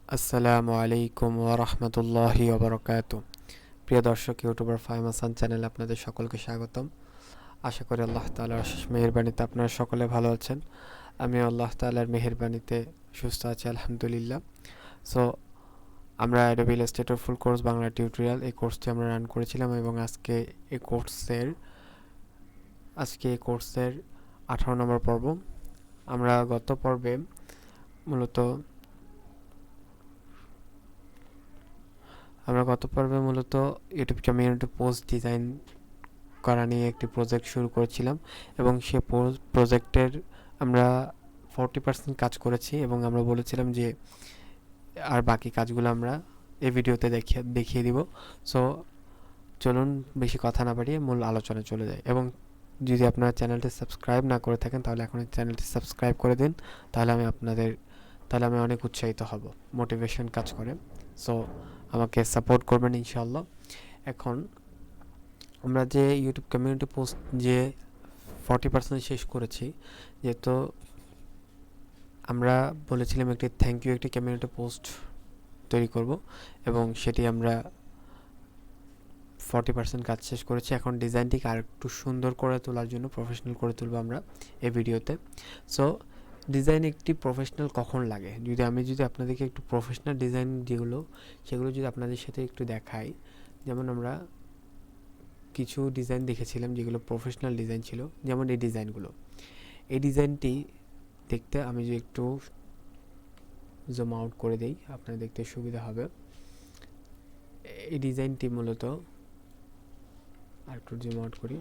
আসসালামু আলাইকুম ওয়া রাহমাতুল্লাহি ওয়া বারাকাতুহু। প্রিয় দর্শক, ইউটিউবার ফাহিম হাসান চ্যানেলে আপনাদের সকলকে স্বাগতম। আশা করি আল্লাহ তাআলার অশেষ মেহেরবানিতে আপনারা সকলে ভালো আছেন। আমি আল্লাহ তাআলার মেহেরবানিতে সুস্থ আছি আলহামদুলিল্লাহ। সো আমরা Adobe Illustrator full course Bangla tutorial এই কোর্সটি আমরা রান করেছিলাম এবং আজকে এই কোর্সের 18 নম্বর পর্ব। আমরা গত পর্বে মূলত ইউটিউব কমিউনিটি পোস্ট ডিজাইন করা নিয়ে একটি প্রজেক্ট শুরু করেছিলাম এবং সে প্রজেক্টের আমরা 40% কাজ করেছি এবং আমরা বলেছিলাম যে আর বাকি কাজগুলো আমরা এই ভিডিওতে দেখিয়ে দিব। সো চলুন বেশি কথা না বাড়িয়ে মূল আলোচনায় চলে যাই। এবং যদি আপনারা চ্যানেলটি সাবস্ক্রাইব না করে থাকেন তাহলে এখন চ্যানেলটি সাবস্ক্রাইব করে দিন, তাহলে আমি অনেক উৎসাহিত হব, মোটিভেশন কাজ করে। সো আমাকে সাপোর্ট করবেন ইনশাআল্লাহ। এখন আমরা যে ইউটিউব কমিউনিটি পোস্ট যে 40% শেষ করেছি, যেহেতু আমরা বলেছিলাম একটি থ্যাংক ইউ একটি কমিউনিটি পোস্ট তৈরি করব এবং সেটি আমরা 40% কাজ শেষ করেছি। এখন ডিজাইনটিকে আর একটু সুন্দর করে তোলার জন্য প্রফেশনাল করে তুলব আমরা এই ভিডিওতে। সো ডিজাইন একটি প্রফেশনাল কখন লাগে, যদি আপনাদেরকে একটু প্রফেশনাল ডিজাইন সেগুলো যদি আপনাদের সাথে একটু দেখাই। যেমন আমরা কিছু ডিজাইন দেখেছিলাম যেগুলো প্রফেশনাল ডিজাইন ছিল, যেমন এই ডিজাইনটি দেখতে আমি যদি একটু জুম আউট করে দেই আপনার দেখতে সুবিধা হবে। এই ডিজাইনটি মূলত আর একটু জুম আউট করি।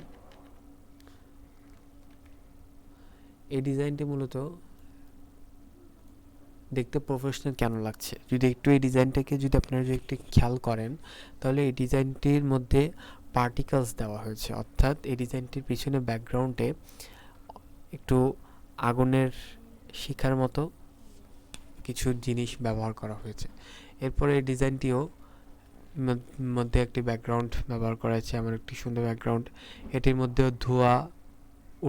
এই ডিজাইনটি মূলত দেখতে প্রফেশনাল কেন লাগছে, যদি একটু এই ডিজাইনটাকে যদি আপনারা যদি একটু খেয়াল করেন, তাহলে এই ডিজাইনটির মধ্যে পার্টিকলস দেওয়া হয়েছে, অর্থাৎ এই ডিজাইনটির পিছনে ব্যাকগ্রাউন্ডে একটু আগুনের শিখার মতো কিছু জিনিস ব্যবহার করা হয়েছে। এরপরে এই ডিজাইনটিও মধ্যে একটি ব্যাকগ্রাউন্ড ব্যবহার করা হয়েছে, এমন একটি সুন্দর ব্যাকগ্রাউন্ড। এটির মধ্যেও ধোঁয়া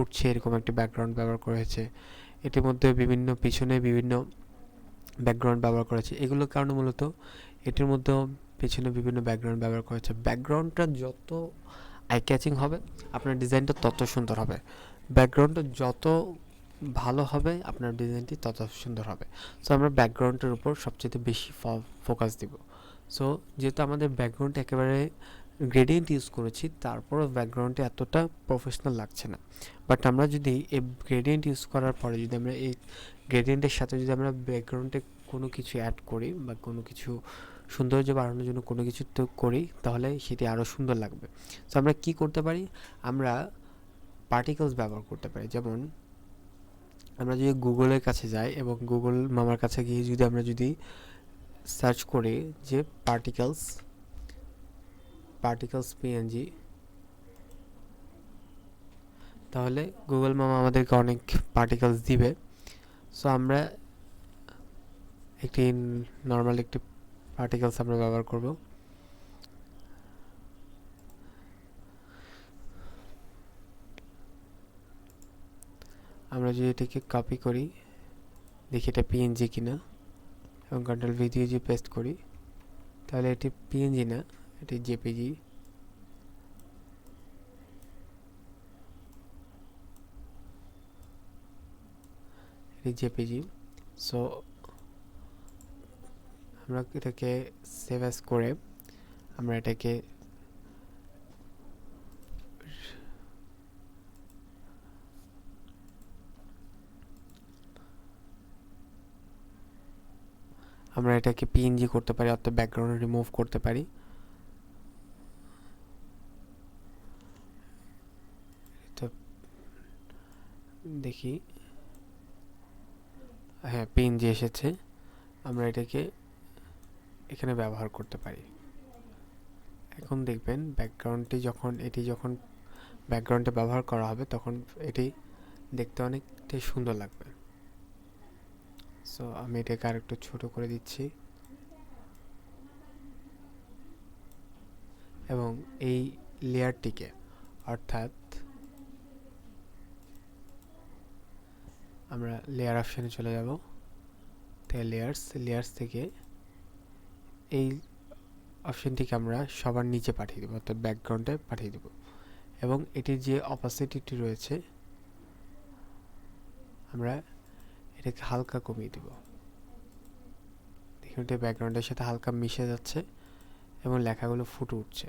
উঠছে এরকম একটি ব্যাকগ্রাউন্ড ব্যবহার করা হয়েছে। এটির মধ্যে পিছনে বিভিন্ন ব্যাকগ্রাউন্ড ব্যবহার করা হয়েছে। এগুলোর কারণে মূলত এটির মধ্যেও পেছনে বিভিন্ন ব্যাকগ্রাউন্ড ব্যবহার করা হয়েছে। ব্যাকগ্রাউন্ডটা যত আই ক্যাচিং হবে আপনার ডিজাইনটা তত সুন্দর হবে, ব্যাকগ্রাউন্ডটা যত ভালো হবে আপনার ডিজাইনটি তত সুন্দর হবে। সো আমরা ব্যাকগ্রাউন্ডের উপর সবচেয়ে বেশি ফোকাস দিব। সো যেহেতু আমাদের ব্যাকগ্রাউন্ড একেবারে গ্রেডিয়েন্ট ইউজ করেছি, তারপরও ব্যাকগ্রাউন্ডে এতটা প্রফেশনাল লাগছে না। বাট আমরা যদি এই গ্রেডিয়েন্ট ইউজ করার পরে যদি আমরা এই গ্রেডিয়েন্টের সাথে যদি আমরা ব্যাকগ্রাউন্ডে কোনো কিছু অ্যাড করি বা কোনো কিছু সৌন্দর্য বাড়ানোর জন্য কোনো কিছু তো করি, তাহলে সেটি আরও সুন্দর লাগবে। সো আমরা কি করতে পারি, আমরা পার্টিকলস ব্যবহার করতে পারি। যেমন আমরা যদি গুগলের কাছে যাই এবং গুগল মামার কাছে গিয়ে আমরা যদি সার্চ করি যে পার্টিকলস পিএনজি, তাহলে গুগল মামা আমাদেরকে অনেক পার্টিকলস দিবে। সো আমরা নর্মাল একটি পার্টিকলস আমরা ব্যবহার করব। আমরা যদি এটাকে কপি করি, দেখি এটা পিএনজি কিনা, এবং কন্ট্রোল ভি দিয়ে যদি পেস্ট করি, তাহলে এটি পিএনজি না, এটি জেপিজি। সো আমরা এটাকে সেভ অ্যাজ করে আমরা এটাকে পিএনজি করতে পারি, অর্থাৎ ব্যাকগ্রাউন্ড রিমুভ করতে পারি। তো দেখি, হ্যাঁ পিএনজি এসেছে। আমরা এটাকে এখানে ব্যবহার করতে পারি। এখন দেখবেন এটি যখন ব্যাকগ্রাউন্ডে ব্যবহার করা হবে তখন এটি দেখতে অনেকটাই সুন্দর লাগবে। সো আমি এটাকে আর একটু ছোট করে দিচ্ছি এবং এই লেয়ারটিকে, অর্থাৎ আমরা লেয়ার অপশানে চলে যাব। তাই লেয়ার্স থেকে এই অপশনটিকে আমরা সবার নিচে পাঠিয়ে দেবো, অর্থাৎ ব্যাকগ্রাউন্ডে পাঠিয়ে দেবো। এবং এটির যে অপাসিটিটি রয়েছে আমরা এটাকে হালকা কমিয়ে দেব। দেখুন এটা ব্যাকগ্রাউন্ডের সাথে হালকা মিশে যাচ্ছে এবং লেখাগুলো ফুটে উঠছে।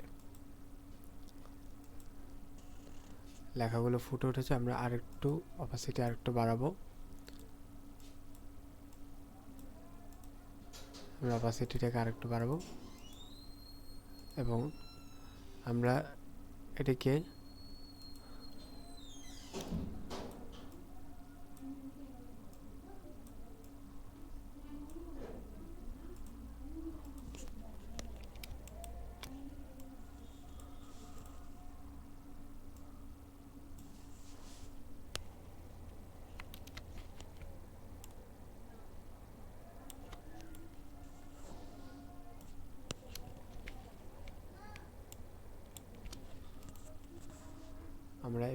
লেখাগুলো ফুটে উঠেছে। আমরা আরেকটু অপাসিটি আরেকটু বাড়াবো। আমরা অপাসিটিটাকে আরেকটু বাড়াবো এবং আমরা এটাকে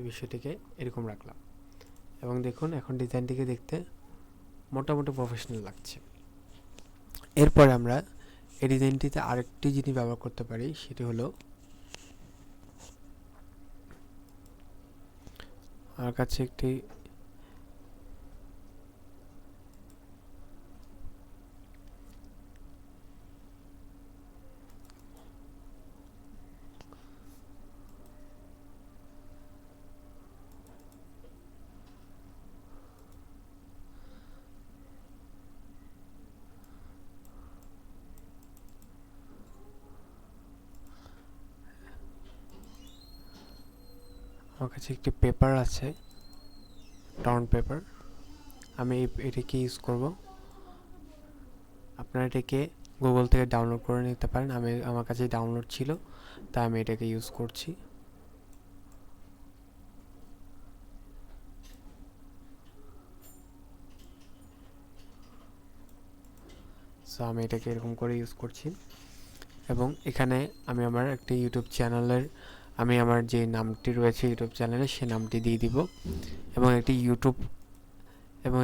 এই বিষয়টিকে এরকম রাখলাম এবং দেখুন এখন ডিজাইনটিকে দেখতে মোটামুটি প্রফেশনাল লাগছে। এরপরে আমরা এই ডিজাইনটিতে আরেকটি জিনিস ব্যবহার করতে পারি, সেটি হলো আমার কাছে একটি পেপার আছে, টাউন পেপার। আমি এটাকে ইউজ করব। আপনারা এটাকে গুগল থেকে ডাউনলোড করে নিতে পারেন। আমার কাছে ডাউনলোড ছিল, তাই আমি এটাকে ইউজ করছি। সো আমি এটাকে এরকম করে ইউজ করছি এবং এখানে আমি আমার একটি ইউটিউব চ্যানেলের আমার যে নামটি রয়েছে ইউটিউব চ্যানেলে সে নামটি দিয়ে দিব এবং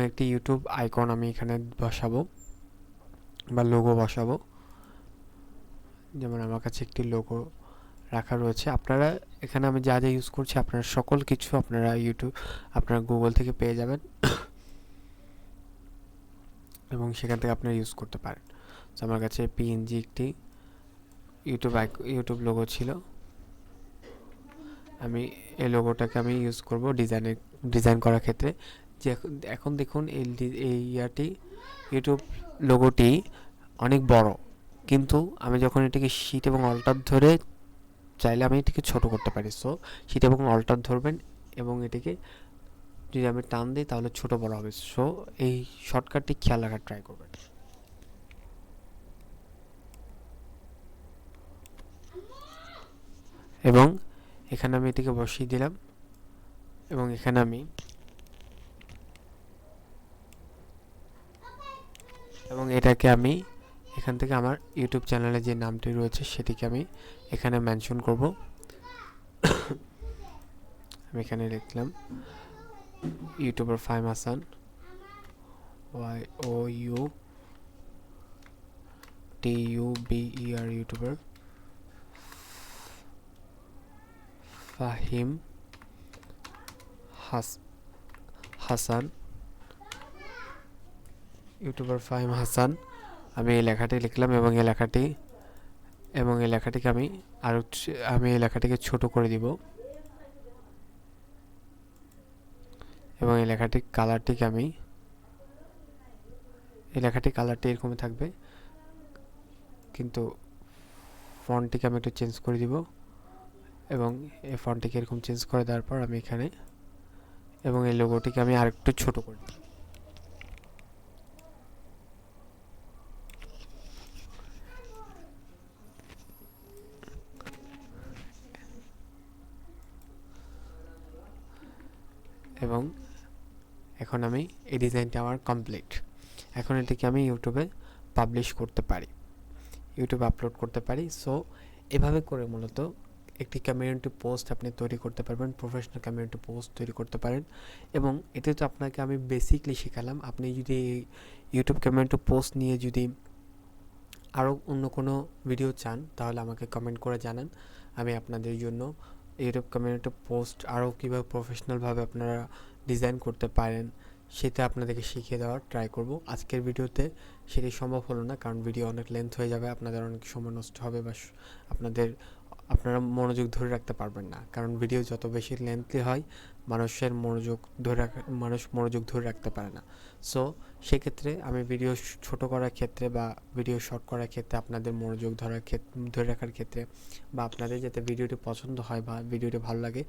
একটি ইউটিউব আইকন আমি এখানে বসাবো বা লোগো বসাবো। যেমন আমার কাছে একটি লোগো রাখা রয়েছে। আপনারা এখানে আমি যা যা ইউজ করছি আপনারা সকল কিছু আপনারা গুগল থেকে পেয়ে যাবেন এবং সেখান থেকে আপনারা ইউজ করতে পারেন। তো আমার কাছে পিএনজি একটি ইউটিউব লোগো ছিল। আমি এই লোগোটাকে আমি ইউজ করব ডিজাইন করার ক্ষেত্রে। যে এখন দেখুন এই ইউটিউব লোগোটি অনেক বড়, কিন্তু আমি যখন এটাকে শিট এবং অল্টার ধরে চাইলে আমি এটাকে ছোট করতে পারি। সো শিট এবং অল্টার ধরবেন এবং এটাকে যদি আমি টান দিই তাহলে ছোট বড় হবে। সো এই শর্টকাটটি খেয়াল রাখার ট্রাই করবেন। এবং এখানে আমি এটাকে বসিয়ে দিলাম এবং এখানে আমি এটাকে আমি এখান থেকে আমার ইউটিউব চ্যানেলে যে নামটি রয়েছে সেটিকে আমি এখানে মেনশন করব। আমি এখানে লিখলাম YouTuber Fahim Hasan, YOUTUBER YouTuber Fahim Hasan, YouTuber Fahim Hasan. আমি এই লেখাটি লিখলাম এবং এই লেখাটিকে আমি এই লেখাটিকে ছোট করে দিব এবং এই লেখাটির কালারটি এরকম থাকবে, কিন্তু ফন্টটিকে আমি একটু চেঞ্জ করে দিব এবং এই ফন্টটিকে এরকম চেঞ্জ করে দেওয়ার পর আমি এখানে এবং এই লোগোটিকে আমি আরেকটু ছোট করে দিই। এবং এখন আমি এই ডিজাইনটা আমার কমপ্লিট। এখন এটাকে আমি ইউটিউবে পাবলিশ করতে পারি, ইউটিউবে আপলোড করতে পারি। সো এভাবে করে মূলত একটি কমিউনিটি পোস্ট আপনি তৈরি করতে পারবেন, প্রফেশনাল কমিউনিটি পোস্ট তৈরি করতে পারেন। এবং এতে তো আপনাকে আমি বেসিকলি শেখালাম। আপনি যদি ইউটিউব কমিউনিটি পোস্ট নিয়ে যদি আরও অন্য কোনো ভিডিও চান তাহলে আমাকে কমেন্ট করে জানান, আমি আপনাদের জন্য ইউটিউব কমিউনিটি পোস্ট আরও কীভাবে প্রফেশনালভাবে আপনারা ডিজাইন করতে পারেন সেটা আপনাদেরকে শিখিয়ে দেওয়ার ট্রাই করব। আজকের ভিডিওতে সেটি সম্ভব হলো না, কারণ ভিডিও অনেক লেন্থ হয়ে যাবে, আপনাদের অনেক সময় নষ্ট হবে বা আপনারা মনোযোগ ধরে রাখতে পারবেন না, কারণ ভিডিও যত বেশি লেন্থলি হয় মানুষ মনোযোগ ধরে রাখতে পারে না। সো সেক্ষেত্রে আমি ভিডিও ছোট করার ক্ষেত্রে বা ভিডিও শর্ট করার ক্ষেত্রে আপনাদের মনোযোগ ধরে রাখার ক্ষেত্রে বা আপনাদের যাতে ভিডিওটি পছন্দ হয় বা ভিডিওটি ভালো লাগে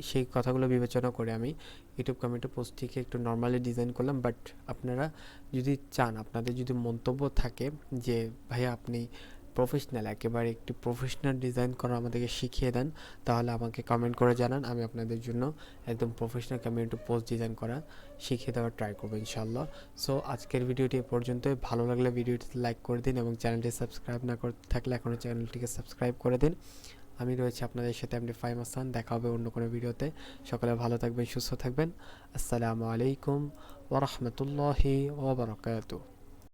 সেই কথাগুলো বিবেচনা করে আমি ইউটিউব কমিউনিটি পোস্টটিকে একটু নর্মালি ডিজাইন করলাম। বাট আপনারা যদি চান, আপনাদের যদি মন্তব্য থাকে যে ভাইয়া আপনি প্রফেশনাল, একেবারে একটি প্রফেশনাল ডিজাইন করা আমাদেরকে শিখিয়ে দেন, তাহলে আমাকে কমেন্ট করে জানান, আমি আপনাদের জন্য একদম প্রফেশনাল কমিউনিটি পোস্ট ডিজাইন করা শিখিয়ে দেওয়ার ট্রাই করবো ইনশাআল্লাহ। সো আজকের ভিডিওটি এ পর্যন্তই। ভালো লাগলে ভিডিওটিতে লাইক করে দিন এবং চ্যানেলটি সাবস্ক্রাইব না করে থাকলে এখনও চ্যানেলটিকে সাবস্ক্রাইব করে দিন। আমি রয়েছি আপনাদের সাথে, আমি ফাহিম হাসান। দেখা হবে অন্য কোনো ভিডিওতে। সকলে ভালো থাকবেন, সুস্থ থাকবেন। আসসালামু আলাইকুম ওয়া রাহমাতুল্লাহি ওয়া বারাকাতুহু।